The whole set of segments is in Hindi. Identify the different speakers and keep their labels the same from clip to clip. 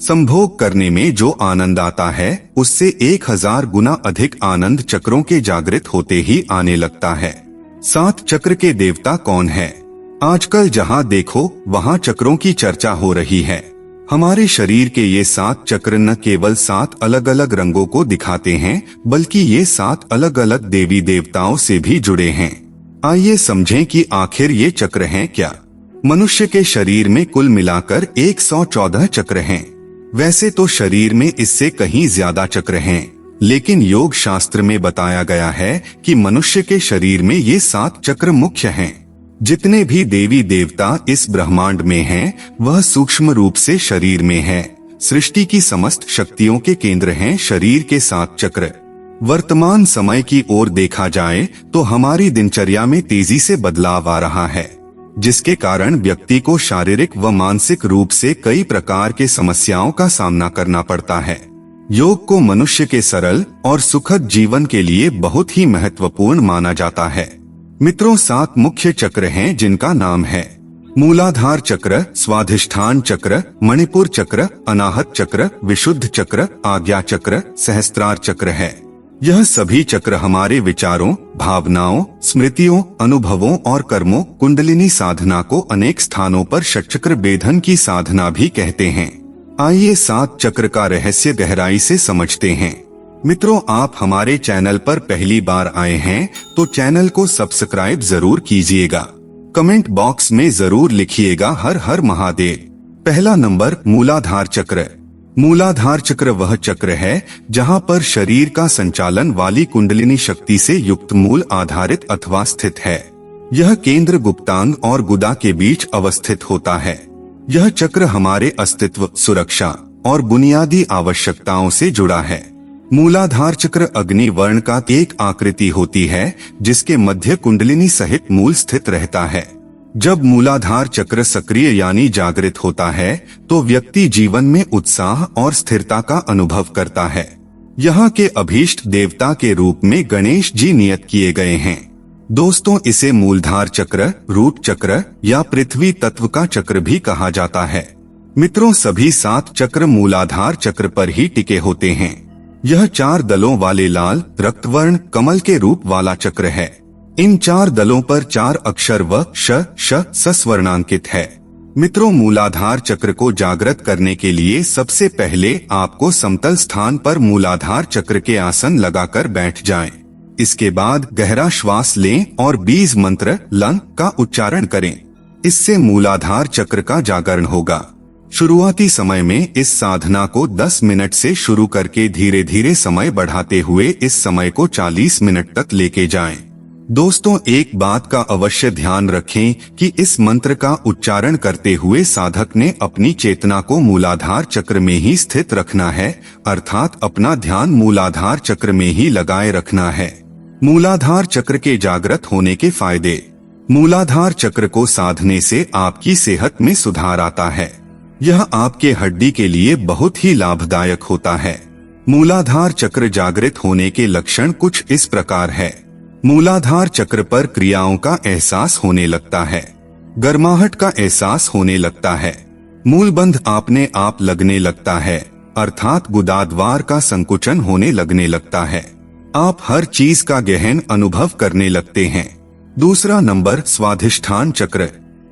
Speaker 1: संभोग करने में जो आनंद आता है उससे 1000 गुना अधिक आनंद चक्रों के जागृत होते ही आने लगता है। 7 चक्र के देवता कौन है? आजकल जहाँ देखो वहाँ चक्रों की चर्चा हो रही है। हमारे शरीर के ये 7 चक्र न केवल 7 अलग अलग रंगों को दिखाते हैं, बल्कि ये 7 अलग अलग देवी देवताओं से भी जुड़े हैं। आइए समझें कि आखिर ये चक्र हैं क्या। मनुष्य के शरीर में कुल मिलाकर 114 चक्र हैं। वैसे तो शरीर में इससे कहीं ज्यादा चक्र हैं, लेकिन योग शास्त्र में बताया गया है कि मनुष्य के शरीर में ये 7 चक्र मुख्य हैं। जितने भी देवी देवता इस ब्रह्मांड में हैं, वह सूक्ष्म रूप से शरीर में है। सृष्टि की समस्त शक्तियों के केंद्र हैं शरीर के 7 चक्र। वर्तमान समय की ओर देखा जाए तो हमारी दिनचर्या में तेजी से बदलाव आ रहा है, जिसके कारण व्यक्ति को शारीरिक व मानसिक रूप से कई प्रकार के समस्याओं का सामना करना पड़ता है। योग को मनुष्य के सरल और सुखद जीवन के लिए बहुत ही महत्वपूर्ण माना जाता है। मित्रों, 7 मुख्य चक्र हैं जिनका नाम है मूलाधार चक्र, स्वाधिष्ठान चक्र, मणिपुर चक्र, अनाहत चक्र, विशुद्ध चक्र, आज्ञा चक्र, सहस्त्रार चक्र है। यह सभी चक्र हमारे विचारों, भावनाओं, स्मृतियों, अनुभवों और कर्मों, कुंडलिनी साधना को अनेक स्थानों पर षटचक्र भेदन की साधना भी कहते हैं। आइए 7 चक्र का रहस्य गहराई से समझते हैं। मित्रों, आप हमारे चैनल पर पहली बार आए हैं तो चैनल को सब्सक्राइब जरूर कीजिएगा। कमेंट बॉक्स में जरूर लिखिएगा हर हर महादेव। पहला नंबर, मूलाधार चक्र। मूलाधार चक्र वह चक्र है जहां पर शरीर का संचालन वाली कुंडलिनी शक्ति से युक्त मूल आधारित अथवा स्थित है। यह केंद्र गुप्तांग और गुदा के बीच अवस्थित होता है। यह चक्र हमारे अस्तित्व, सुरक्षा और बुनियादी आवश्यकताओं से जुड़ा है। मूलाधार चक्र अग्नि वर्ण का एक आकृति होती है जिसके मध्य कुंडलिनी सहित मूल स्थित रहता है। जब मूलाधार चक्र सक्रिय यानी जागृत होता है तो व्यक्ति जीवन में उत्साह और स्थिरता का अनुभव करता है। यहाँ के अभीष्ट देवता के रूप में गणेश जी नियत किए गए हैं। दोस्तों, इसे मूलधार चक्र, रूट चक्र या पृथ्वी तत्व का चक्र भी कहा जाता है। मित्रों, सभी 7 चक्र मूलाधार चक्र पर ही टिके होते हैं। यह 4 दलों वाले लाल रक्तवर्ण कमल के रूप वाला चक्र है। इन 4 दलों पर 4 अक्षर व श, श, स स्वर्णांकित है। मित्रों, मूलाधार चक्र को जागृत करने के लिए सबसे पहले आपको समतल स्थान पर मूलाधार चक्र के आसन लगाकर बैठ जाएं। इसके बाद गहरा श्वास लें और बीज मंत्र लं का उच्चारण करें। इससे मूलाधार चक्र का जागरण होगा। शुरुआती समय में इस साधना को 10 मिनट से शुरू करके धीरे धीरे समय बढ़ाते हुए इस समय को 40 मिनट तक लेके जाएं। दोस्तों, एक बात का अवश्य ध्यान रखें कि इस मंत्र का उच्चारण करते हुए साधक ने अपनी चेतना को मूलाधार चक्र में ही स्थित रखना है, अर्थात अपना ध्यान मूलाधार चक्र में ही लगाए रखना है। मूलाधार चक्र के जागृत होने के फायदे। मूलाधार चक्र को साधने से आपकी सेहत में सुधार आता है। यह आपके हड्डी के लिए बहुत ही लाभदायक होता है। मूलाधार चक्र जागृत होने के लक्षण कुछ इस प्रकार है। मूलाधार चक्र पर क्रियाओं का एहसास होने लगता है। गर्माहट का एहसास होने लगता है। मूलबंध आपने आप लगने लगता है, अर्थात गुदाद्वार का संकुचन होने लगने लगता है। आप हर चीज का गहन अनुभव करने लगते हैं। दूसरा नंबर, स्वाधिष्ठान चक्र।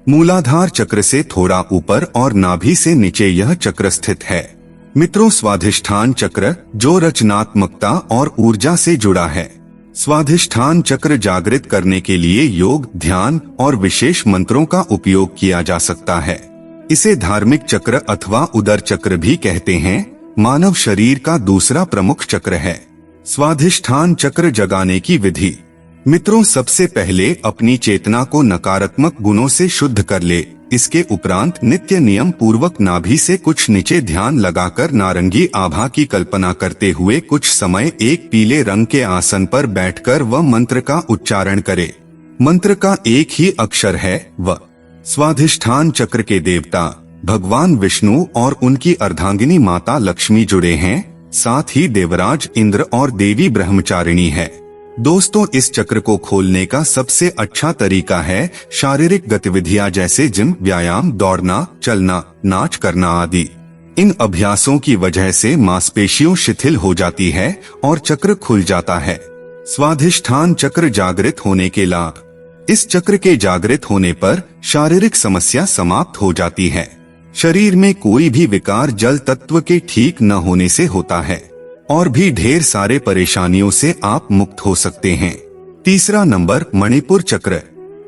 Speaker 1: मूलाधार चक्र से थोड़ा ऊपर और नाभि से नीचे यह चक्र स्थित है। मित्रों, स्वाधिष्ठान चक्र जो रचनात्मकता और ऊर्जा से जुड़ा है। स्वाधिष्ठान चक्र जागृत करने के लिए योग, ध्यान और विशेष मंत्रों का उपयोग किया जा सकता है। इसे धार्मिक चक्र अथवा उदर चक्र भी कहते हैं। मानव शरीर का दूसरा प्रमुख चक्र है। स्वाधिष्ठान चक्र जगाने की विधि। मित्रों, सबसे पहले अपनी चेतना को नकारात्मक गुणों से शुद्ध कर ले। इसके उपरांत नित्य नियम पूर्वक नाभि से कुछ नीचे ध्यान लगाकर नारंगी आभा की कल्पना करते हुए कुछ समय एक पीले रंग के आसन पर बैठकर वह मंत्र का उच्चारण करे। मंत्र का एक ही अक्षर है व। स्वाधिष्ठान चक्र के देवता भगवान विष्णु और उनकी अर्धांगिनी माता लक्ष्मी जुड़े हैं। साथ ही देवराज इंद्र और देवी ब्रह्मचारिणी है। दोस्तों, इस चक्र को खोलने का सबसे अच्छा तरीका है शारीरिक गतिविधियां जैसे जिम, व्यायाम, दौड़ना, चलना, नाच करना आदि। इन अभ्यासों की वजह से मांसपेशियों शिथिल हो जाती है और चक्र खुल जाता है। स्वाधिष्ठान चक्र जागृत होने के लाभ। इस चक्र के जागृत होने पर शारीरिक समस्या समाप्त हो जाती है। शरीर में कोई भी विकार जल तत्व के ठीक न होने से होता है और भी ढेर सारे परेशानियों से आप मुक्त हो सकते हैं। तीसरा नंबर, मणिपुर चक्र।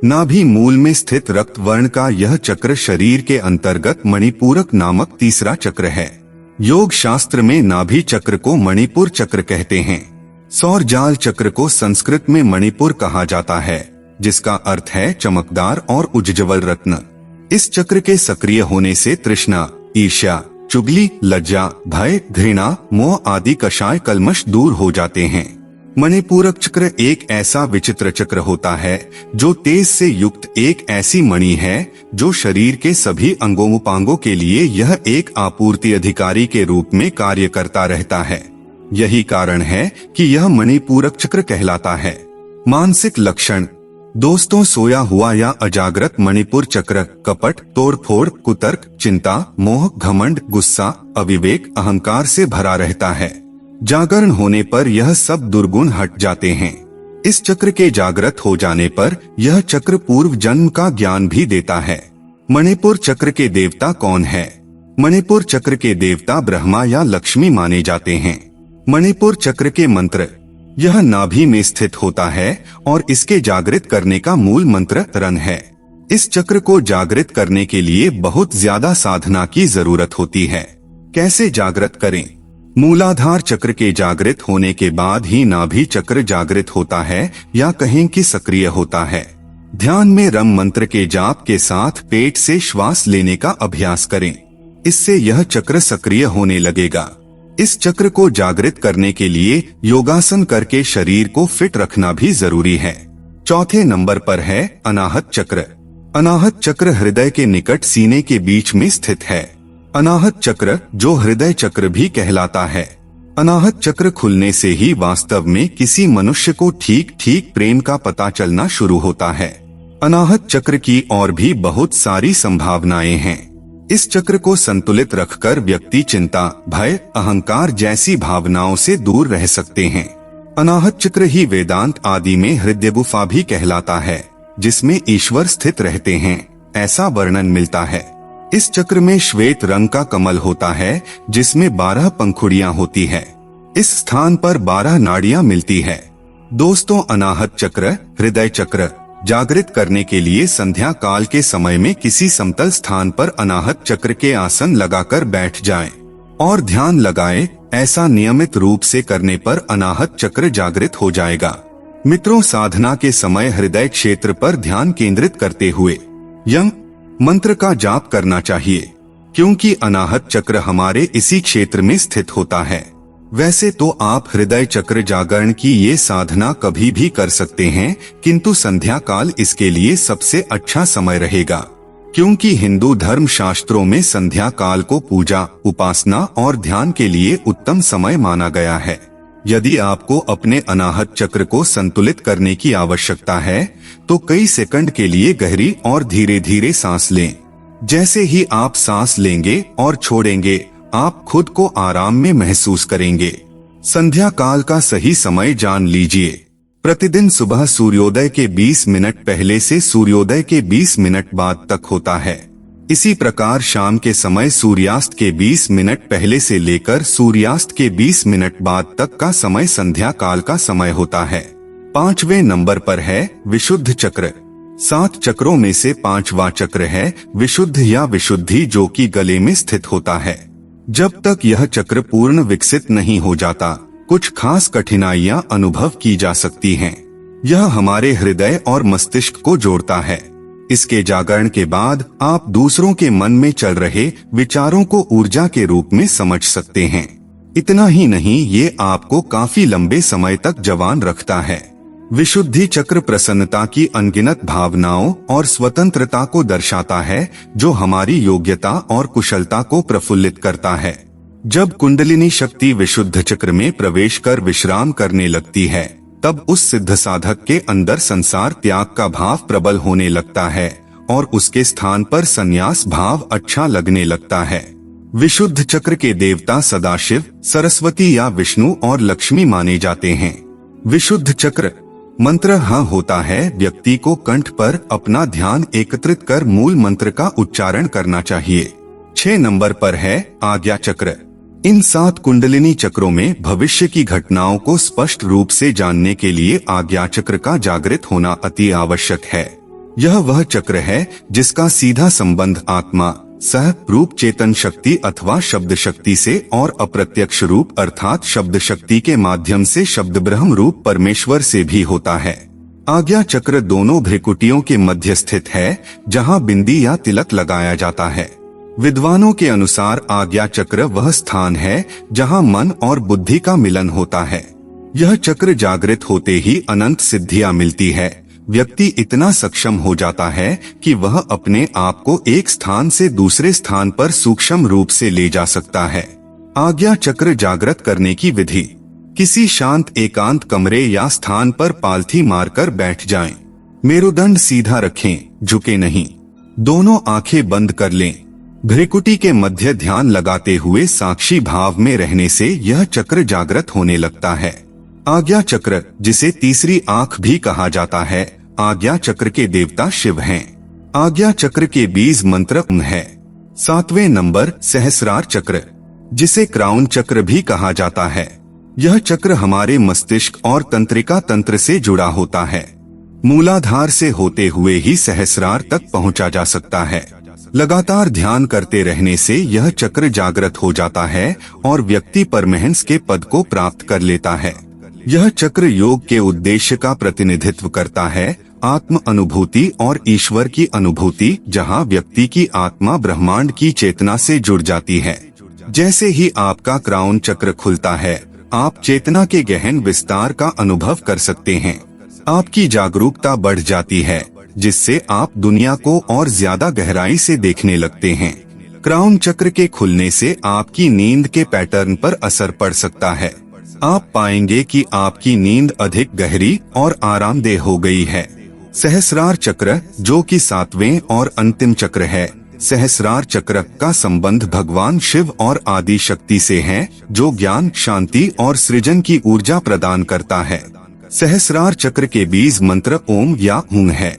Speaker 1: नाभि मूल में स्थित रक्त वर्ण का यह चक्र शरीर के अंतर्गत मणिपूरक नामक तीसरा चक्र है। योग शास्त्र में नाभि चक्र को मणिपुर चक्र कहते हैं। सौर जाल चक्र को संस्कृत में मणिपुर कहा जाता है, जिसका अर्थ है चमकदार और उज्ज्वल रत्न। इस चक्र के सक्रिय होने से तृष्णा, ईर्ष्या, चुगली, लज्जा, भय, घृणा, मोह आदि कषाय कल्मश दूर हो जाते हैं। मणिपूरक चक्र एक ऐसा विचित्र चक्र होता है जो तेज से युक्त एक ऐसी मणि है जो शरीर के सभी अंगों के लिए यह एक आपूर्ति अधिकारी के रूप में कार्य करता रहता है। यही कारण है कि यह मणिपूरक चक्र कहलाता है। मानसिक लक्षण। दोस्तों, सोया हुआ या अजागृत मणिपुर चक्र कपट, तोड़फोड़, कुतर्क, चिंता, मोह, घमंड, गुस्सा, अविवेक, अहंकार से भरा रहता है। जागरण होने पर यह सब दुर्गुण हट जाते हैं। इस चक्र के जागृत हो जाने पर यह चक्र पूर्व जन्म का ज्ञान भी देता है। मणिपुर चक्र के देवता कौन है? मणिपुर चक्र के देवता ब्रह्मा या लक्ष्मी माने जाते हैं। मणिपुर चक्र के मंत्र। यह नाभि में स्थित होता है और इसके जागृत करने का मूल मंत्र रन है। इस चक्र को जागृत करने के लिए बहुत ज्यादा साधना की जरूरत होती है। कैसे जागृत करें? मूलाधार चक्र के जागृत होने के बाद ही नाभि चक्र जागृत होता है या कहें कि सक्रिय होता है। ध्यान में रम मंत्र के जाप के साथ पेट से श्वास लेने का अभ्यास करें। इससे यह चक्र सक्रिय होने लगेगा। इस चक्र को जागृत करने के लिए योगासन करके शरीर को फिट रखना भी जरूरी है। चौथे नंबर पर है अनाहत चक्र। अनाहत चक्र हृदय के निकट सीने के बीच में स्थित है। अनाहत चक्र, जो हृदय चक्र भी कहलाता है, अनाहत चक्र खुलने से ही वास्तव में किसी मनुष्य को ठीक ठीक प्रेम का पता चलना शुरू होता है। अनाहत चक्र की और भी बहुत सारी संभावनाएं हैं। इस चक्र को संतुलित रखकर व्यक्ति चिंता, भय, अहंकार जैसी भावनाओं से दूर रह सकते हैं। अनाहत चक्र ही वेदांत आदि में हृदय गुफा भी कहलाता है, जिसमें ईश्वर स्थित रहते हैं, ऐसा वर्णन मिलता है। इस चक्र में श्वेत रंग का कमल होता है जिसमें 12 पंखुड़ियां होती है। इस स्थान पर 12 नाड़ियां मिलती है। दोस्तों, अनाहत चक्र, हृदय चक्र जागृत करने के लिए संध्या काल के समय में किसी समतल स्थान पर अनाहत चक्र के आसन लगाकर बैठ जाएं और ध्यान लगाएं। ऐसा नियमित रूप से करने पर अनाहत चक्र जागृत हो जाएगा। मित्रों, साधना के समय हृदय क्षेत्र पर ध्यान केंद्रित करते हुए यम मंत्र का जाप करना चाहिए, क्योंकि अनाहत चक्र हमारे इसी क्षेत्र में स्थित होता है। वैसे तो आप हृदय चक्र जागरण की ये साधना कभी भी कर सकते हैं, किंतु संध्या काल इसके लिए सबसे अच्छा समय रहेगा, क्योंकि हिंदू धर्म शास्त्रों में संध्या काल को पूजा, उपासना और ध्यान के लिए उत्तम समय माना गया है। यदि आपको अपने अनाहत चक्र को संतुलित करने की आवश्यकता है तो कई सेकंड के लिए गहरी और धीरे धीरे सांस लें। जैसे ही आप सांस लेंगे और छोड़ेंगे, आप खुद को आराम में महसूस करेंगे। संध्या काल का सही समय जान लीजिए। प्रतिदिन सुबह सूर्योदय के 20 मिनट पहले से सूर्योदय के 20 मिनट बाद तक होता है। इसी प्रकार शाम के समय सूर्यास्त के 20 मिनट पहले से लेकर सूर्यास्त के 20 मिनट बाद तक का समय संध्या काल का समय होता है। 5वें नंबर पर है विशुद्ध चक्र। 7 चक्रों में से 5वां चक्र है विशुद्ध या विशुद्धि, जो कि गले में स्थित होता है। जब तक यह चक्र पूर्ण विकसित नहीं हो जाता, कुछ खास कठिनाइयां अनुभव की जा सकती हैं। यह हमारे हृदय और मस्तिष्क को जोड़ता है। इसके जागरण के बाद आप दूसरों के मन में चल रहे विचारों को ऊर्जा के रूप में समझ सकते हैं। इतना ही नहीं, ये आपको काफी लंबे समय तक जवान रखता है। विशुद्धि चक्र प्रसन्नता की अनगिनत भावनाओं और स्वतंत्रता को दर्शाता है, जो हमारी योग्यता और कुशलता को प्रफुल्लित करता है। जब कुंडलिनी शक्ति विशुद्ध चक्र में प्रवेश कर विश्राम करने लगती है, तब उस सिद्ध साधक के अंदर संसार त्याग का भाव प्रबल होने लगता है और उसके स्थान पर संन्यास भाव अच्छा लगने लगता है। विशुद्ध चक्र के देवता सदाशिव, सरस्वती या विष्णु और लक्ष्मी माने जाते हैं। विशुद्ध चक्र मंत्र हाँ होता है। व्यक्ति को कंठ पर अपना ध्यान एकत्रित कर मूल मंत्र का उच्चारण करना चाहिए। 6 नंबर पर है आज्ञा चक्र। इन 7 कुंडलिनी चक्रों में भविष्य की घटनाओं को स्पष्ट रूप से जानने के लिए आज्ञा चक्र का जागृत होना अति आवश्यक है। यह वह चक्र है जिसका सीधा संबंध आत्मा, सह रूप चेतन शक्ति अथवा शब्द शक्ति से और अप्रत्यक्ष रूप अर्थात शब्द शक्ति के माध्यम से शब्द ब्रह्म रूप परमेश्वर से भी होता है। आज्ञा चक्र दोनों भ्रिकुटियों के मध्य स्थित है, जहां बिंदी या तिलक लगाया जाता है। विद्वानों के अनुसार आज्ञा चक्र वह स्थान है जहां मन और बुद्धि का मिलन होता है। यह चक्र जागृत होते ही अनंत सिद्धियां मिलती है। व्यक्ति इतना सक्षम हो जाता है कि वह अपने आप को एक स्थान से दूसरे स्थान पर सूक्ष्म रूप से ले जा सकता है। आज्ञा चक्र जागृत करने की विधि: किसी शांत एकांत कमरे या स्थान पर पालथी मारकर बैठ जाएं। मेरुदंड सीधा रखें, झुके नहीं। दोनों आंखें बंद कर लें। भ्रिकुटी के मध्य ध्यान लगाते हुए साक्षी भाव में रहने से यह चक्र जागृत होने लगता है। आज्ञा चक्र, जिसे तीसरी आंख भी कहा जाता है, आज्ञा चक्र के देवता शिव हैं। आज्ञा चक्र के बीज मंत्र है। 7वें नंबर सहस्रार चक्र, जिसे क्राउन चक्र भी कहा जाता है। यह चक्र हमारे मस्तिष्क और तंत्रिका तंत्र से जुड़ा होता है। मूलाधार से होते हुए ही सहस्रार तक पहुंचा जा सकता है। लगातार ध्यान करते रहने से यह चक्र जागृत हो जाता है और व्यक्ति परमहंस के पद को प्राप्त कर लेता है। यह चक्र योग के उद्देश्य का प्रतिनिधित्व करता है, आत्म अनुभूति और ईश्वर की अनुभूति, जहां व्यक्ति की आत्मा ब्रह्मांड की चेतना से जुड़ जाती है। जैसे ही आपका क्राउन चक्र खुलता है, आप चेतना के गहन विस्तार का अनुभव कर सकते हैं। आपकी जागरूकता बढ़ जाती है, जिससे आप दुनिया को और ज्यादा गहराई से देखने लगते हैं। क्राउन चक्र के खुलने से आपकी नींद के पैटर्न पर असर पड़ सकता है। आप पाएंगे कि आपकी नींद अधिक गहरी और आरामदेह हो गई है। सहस्रार चक्र, जो कि 7वें और अंतिम चक्र है, सहस्रार चक्र का संबंध भगवान शिव और आदि शक्ति से है, जो ज्ञान, शांति और सृजन की ऊर्जा प्रदान करता है। सहस्रार चक्र के बीज मंत्र ओम या हुं है।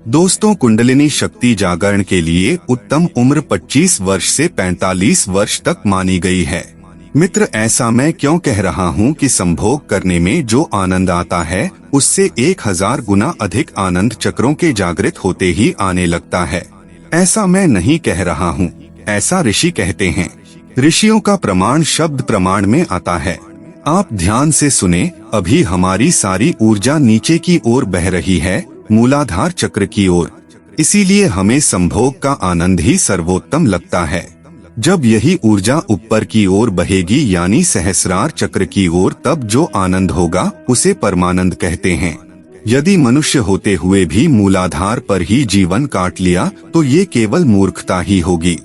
Speaker 1: दोस्तों, कुंडलिनी शक्ति जागरण के लिए उत्तम उम्र 25 वर्ष से 45 वर्ष तक मानी गई है। मित्र, ऐसा मैं क्यों कह रहा हूँ कि संभोग करने में जो आनंद आता है, उससे 1000 गुना अधिक आनंद चक्रों के जागृत होते ही आने लगता है। ऐसा मैं नहीं कह रहा हूँ, ऐसा ऋषि कहते हैं। ऋषियों का प्रमाण शब्द प्रमाण में आता है। आप ध्यान से सुने, अभी हमारी सारी ऊर्जा नीचे की ओर बह रही है, मूलाधार चक्र की ओर। इसीलिए हमें संभोग का आनंद ही सर्वोत्तम लगता है। जब यही ऊर्जा ऊपर की ओर बहेगी, यानी सहस्रार चक्र की ओर, तब जो आनंद होगा उसे परमानंद कहते हैं। यदि मनुष्य होते हुए भी मूलाधार पर ही जीवन काट लिया तो ये केवल मूर्खता ही होगी।